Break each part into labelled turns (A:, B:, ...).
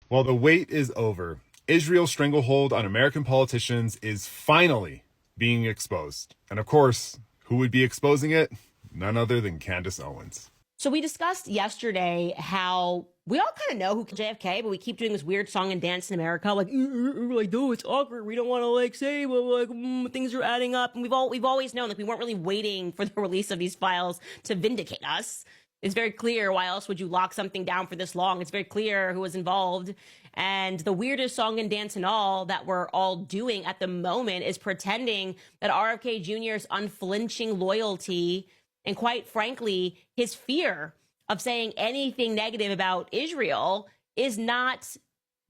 A: Well, the wait is over. Israel's stranglehold on American politicians is finally being exposed. And of course, who would be exposing it? None other than Candace Owens.
B: So we discussed yesterday how we all kind of know who JFK, but we keep doing this weird song and dance in America, like no, it's awkward. We don't want to say, well, things are adding up, and we've always known we weren't really waiting for the release of these files to vindicate us. It's very clear. Why else would you lock something down for this long? It's very clear who was involved. And the weirdest song and dance and all that we're all doing at the moment is pretending that RFK Jr.'s unflinching loyalty and quite frankly, his fear of saying anything negative about Israel is not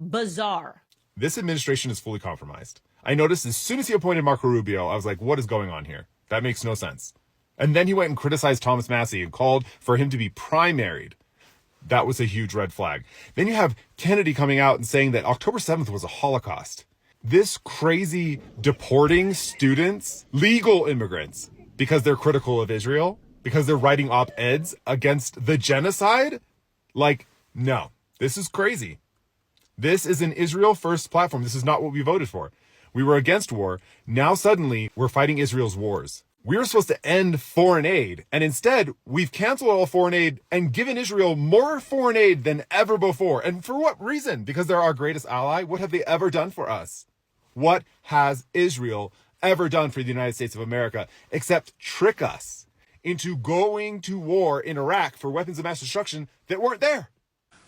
B: bizarre.
A: This administration is fully compromised. I noticed as soon as he appointed Marco Rubio, I was like, what is going on here? That makes no sense. And then he went and criticized Thomas Massie and called for him to be primaried. That was a huge red flag. Then you have Kennedy coming out and saying that October 7th was a Holocaust. This crazy deporting students, legal immigrants, because they're critical of Israel, because they're writing op-eds against the genocide? Like, no, this is crazy. This is an Israel first platform. This is not what we voted for. We were against war. Now suddenly we're fighting Israel's wars. We were supposed to end foreign aid, and instead we've canceled all foreign aid and given Israel more foreign aid than ever before. And for what reason? Because they're our greatest ally? What have they ever done for us? What has Israel ever done for the United States of America except trick us into going to war in Iraq for weapons of mass destruction that weren't there?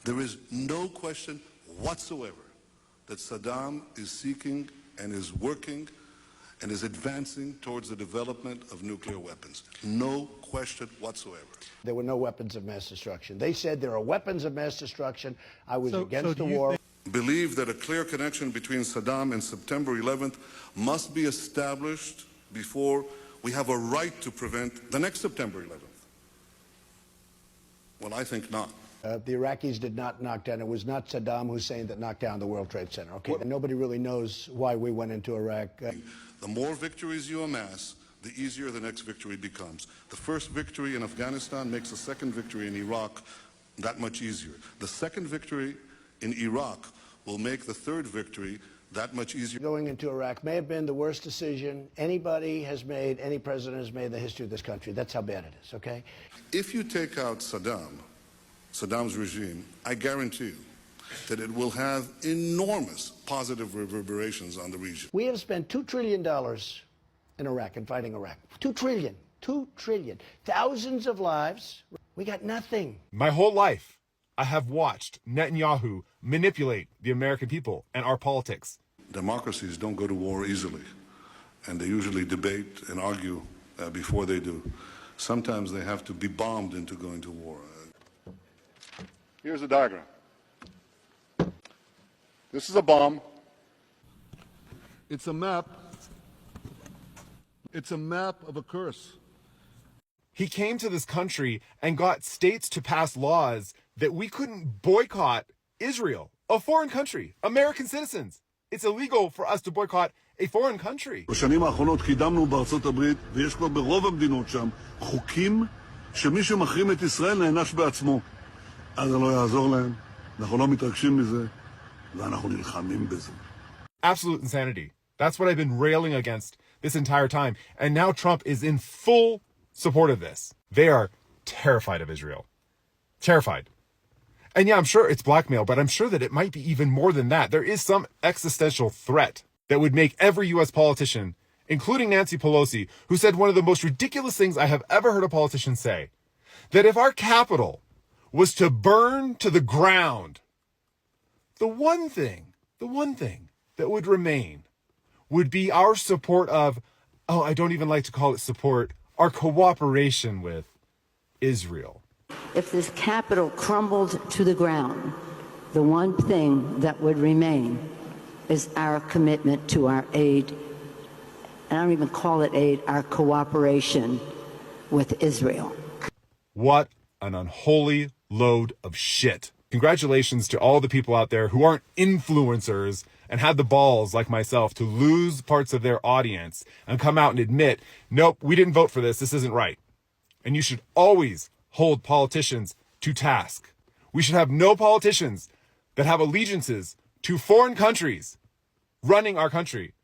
C: There is no question whatsoever that Saddam is seeking and is working and is advancing towards the development of nuclear weapons. No question whatsoever.
D: There were no weapons of mass destruction. They said there are weapons of mass destruction. I was against the war.
C: Believe that a clear connection between Saddam and September 11th must be established before we have a right to prevent the next September 11th. Well, I think not.
D: The Iraqis did not knock down. It was not Saddam Hussein that knocked down the World Trade Center. Okay, and nobody really knows why we went into Iraq.
C: The more victories you amass, the easier the next victory becomes. The first victory in Afghanistan makes the second victory in Iraq that much easier. The second victory in Iraq will make the third victory that much easier.
D: Going into Iraq may have been the worst decision anybody has made, any president has made in the history of this country. That's how bad it is, okay?
C: If you take out Saddam's regime, I guarantee you that it will have enormous positive reverberations on the region.
D: We have spent $2 trillion in Iraq and fighting Iraq. $2 trillion. $2 trillion. Thousands of lives. We got nothing.
A: My whole life, I have watched Netanyahu manipulate the American people and our politics.
C: Democracies don't go to war easily, and they usually debate and argue before they do. Sometimes they have to be bombed into going to war. Here's a diagram. This is a bomb.
E: It's a map. It's a map of a curse.
A: He came to this country and got states to pass laws that we couldn't boycott Israel, a foreign country, American citizens. It's illegal for us to boycott a foreign country.
E: בשנים האחרונות קידמנו בארצות הברית, ויש כבר ברוב המדינות שם, חוקים שמי שמחרים את ישראל נענש בעצמו. אז זה לא יעזור להם, אנחנו לא מתרגשים מזה, ואנחנו נלחמים בזה.
A: Absolute insanity. That's what I've been railing against this entire time. And now Trump is in full support of this. They are terrified of Israel. Terrified. And yeah, I'm sure it's blackmail, but I'm sure that it might be even more than that. There is some existential threat that would make every U.S. politician, including Nancy Pelosi, who said one of the most ridiculous things I have ever heard a politician say, that if our Capitol was to burn to the ground, the one thing that would remain would be our support of, I don't even like to call it support, our cooperation with Israel.
F: If this Capitol crumbled to the ground, the one thing that would remain is our commitment to our aid, and I don't even call it aid, our cooperation with Israel.
A: What an unholy load of shit. Congratulations to all the people out there who aren't influencers and had the balls, like myself, to lose parts of their audience and come out and admit, nope, we didn't vote for this. This isn't right. And you should always hold politicians to task. We should have no politicians that have allegiances to foreign countries running our country,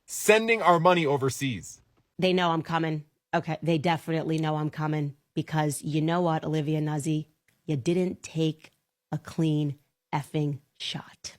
A: sending our money overseas.
B: They know I'm coming. Okay, they definitely know I'm coming because you know what, Olivia Nuzzi? You didn't take a clean effing shot.